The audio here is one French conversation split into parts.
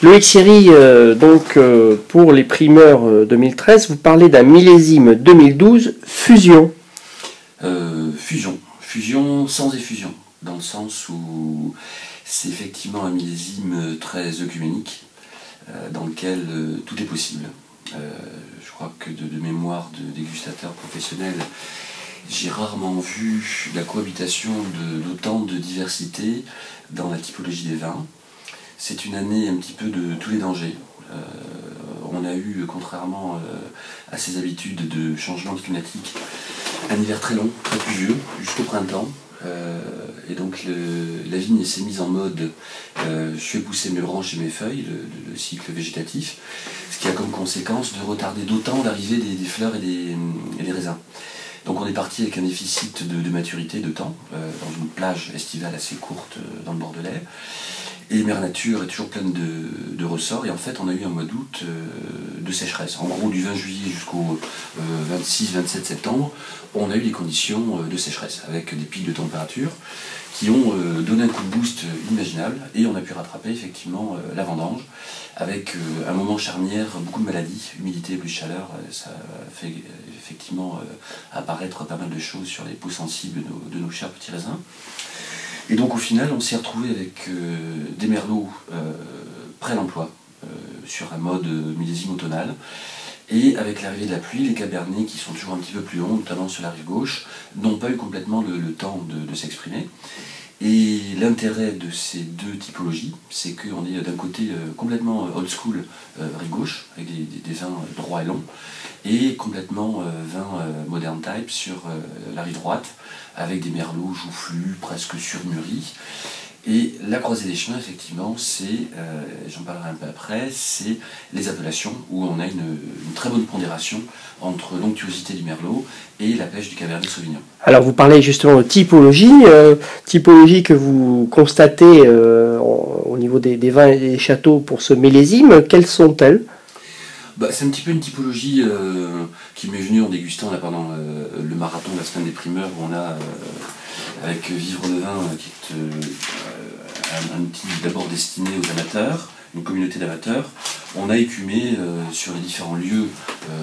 Loïc Siri, pour les primeurs 2013, vous parlez d'un millésime 2012 fusion. Fusion sans effusion, dans le sens où c'est effectivement un millésime très œcuménique, dans lequel tout est possible. Je crois que de mémoire de dégustateur professionnel, j'ai rarement vu la cohabitation d'autant de diversité dans la typologie des vins. C'est une année un petit peu de tous les dangers. On a eu, contrairement à ses habitudes de changement climatique, un hiver très long, très pluvieux, jusqu'au printemps. Et donc la vigne s'est mise en mode je fais pousser mes branches et mes feuilles, le cycle végétatif, ce qui a comme conséquence de retarder d'autant l'arrivée des fleurs et des raisins. Donc on est parti avec un déficit de maturité de temps, dans une plage estivale assez courte dans le Bordelais. Et Mère Nature est toujours pleine de ressorts. Et en fait, on a eu un mois d'août de sécheresse. En gros, du 20 juillet jusqu'au 26-27 septembre, on a eu des conditions de sécheresse, avec des pics de température qui ont donné un coup de boost inimaginable. Et on a pu rattraper effectivement la vendange, avec un moment charnière, beaucoup de maladies, humidité plus chaleur. Ça fait effectivement apparaître pas mal de choses sur les peaux sensibles de nos chers petits raisins. Et donc au final, on s'est retrouvé avec des merlots prêts à l'emploi, sur un mode millésime automnal. Et avec l'arrivée de la pluie, les cabernets, qui sont toujours un petit peu plus longs, notamment sur la rive gauche, n'ont pas eu complètement le temps de s'exprimer. Et l'intérêt de ces deux typologies, c'est qu'on est d'un côté complètement old school, rive gauche, avec des vins droits et longs, et complètement vin modern type sur la rive droite, avec des merlots joufflus, presque surmûris. Et la croisée des chemins, effectivement, c'est, j'en parlerai un peu après, c'est les appellations, où on a une très bonne pondération entre l'onctuosité du merlot et la pêche du cabernet sauvignon. Alors vous parlez justement de typologie, typologie que vous constatez au niveau des vins et des châteaux pour ce millésime. Quelles sont-elles ? C'est un petit peu une typologie qui m'est venue en dégustant là, pendant le marathon de la semaine des primeurs, où on a, avec Vivre le vin, qui est un outil d'abord destiné aux amateurs, une communauté d'amateurs. On a écumé sur les différents lieux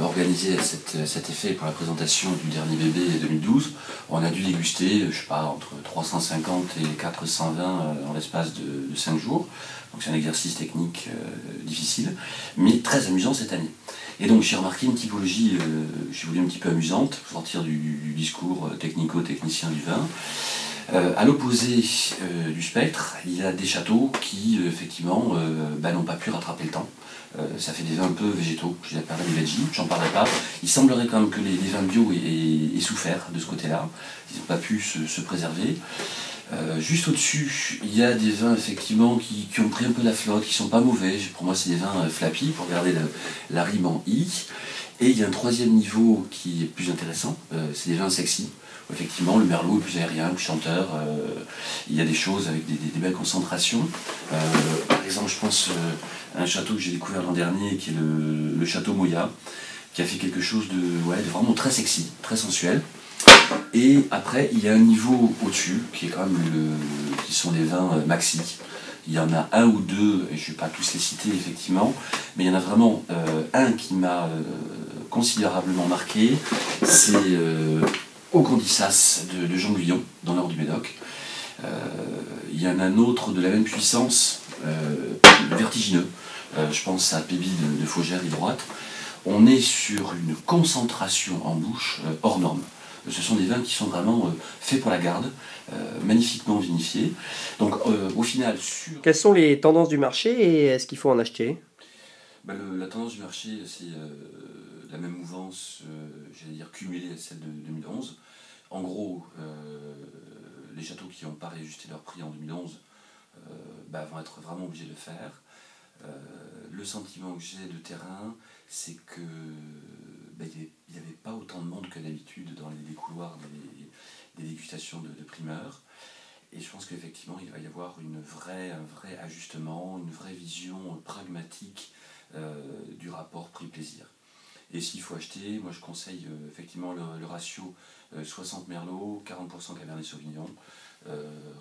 organisés à cet effet pour la présentation du dernier bébé 2012. On a dû déguster, je sais pas, entre 350 et 400 vins en l'espace de 5 jours. Donc c'est un exercice technique difficile, mais très amusant cette année. Et donc j'ai remarqué une typologie, j'ai voulu un petit peu amusante, pour sortir du discours technico-technicien du vin. À l'opposé du spectre, il y a des châteaux qui, effectivement, n'ont pas pu rattraper le temps. Ça fait des vins un peu végétaux, je parlerai des veggies, j'en parlerai pas. Il semblerait quand même que les vins bio aient souffert de ce côté-là, ils n'ont pas pu se préserver. Juste au-dessus, il y a des vins effectivement qui ont pris un peu la flotte, qui sont pas mauvais. Pour moi, c'est des vins flappy, pour garder la rime en i. Et il y a un troisième niveau qui est plus intéressant, c'est des vins sexy. Effectivement, le merlot est plus aérien, plus chanteur. Il y a des choses avec des belles concentrations. Par exemple, je pense à un château que j'ai découvert l'an dernier, qui est le château Moya, qui a fait quelque chose de vraiment très sexy, très sensuel. Et après, il y a un niveau au-dessus, qui est quand même qui sont des vins maxi. Il y en a un ou deux, et je ne vais pas tous les citer effectivement, mais il y en a vraiment un qui m'a considérablement marqué, c'est Au Condissas de Jean Guyon, dans le nord du Médoc. Il y en a un autre de la même puissance, vertigineux, je pense à Pébi de Faugère, rive droite. On est sur une concentration en bouche hors norme. Ce sont des vins qui sont vraiment faits pour la garde, magnifiquement vinifiés. Donc au final... Quelles sont les tendances du marché et est-ce qu'il faut en acheter ? La tendance du marché, c'est la même mouvance, j'allais dire cumulée à celle de 2011. En gros, les châteaux qui n'ont pas réajusté leur prix en 2011 vont être vraiment obligés de le faire. Le sentiment que j'ai de terrain, c'est que il n'y avait pas autant de monde que d'habitude dans les couloirs des dégustations de primeurs. Et je pense qu'effectivement, il va y avoir un vrai ajustement, une vraie vision pragmatique du rapport prix-plaisir. Et s'il faut acheter, moi je conseille effectivement le ratio 60 Merlot, 40% Cabernet Sauvignon,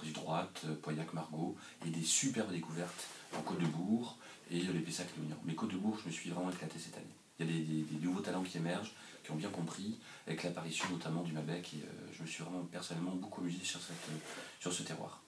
rive droite, Pauillac, Margaux, et des superbes découvertes en Côte de Bourg et les Pessac-Léognan. Mais Côte-de-Bourg, je me suis vraiment éclaté cette année. Il y a des nouveaux talents qui émergent, qui ont bien compris, avec l'apparition notamment du Malbec, et je me suis vraiment personnellement beaucoup amusé sur ce terroir.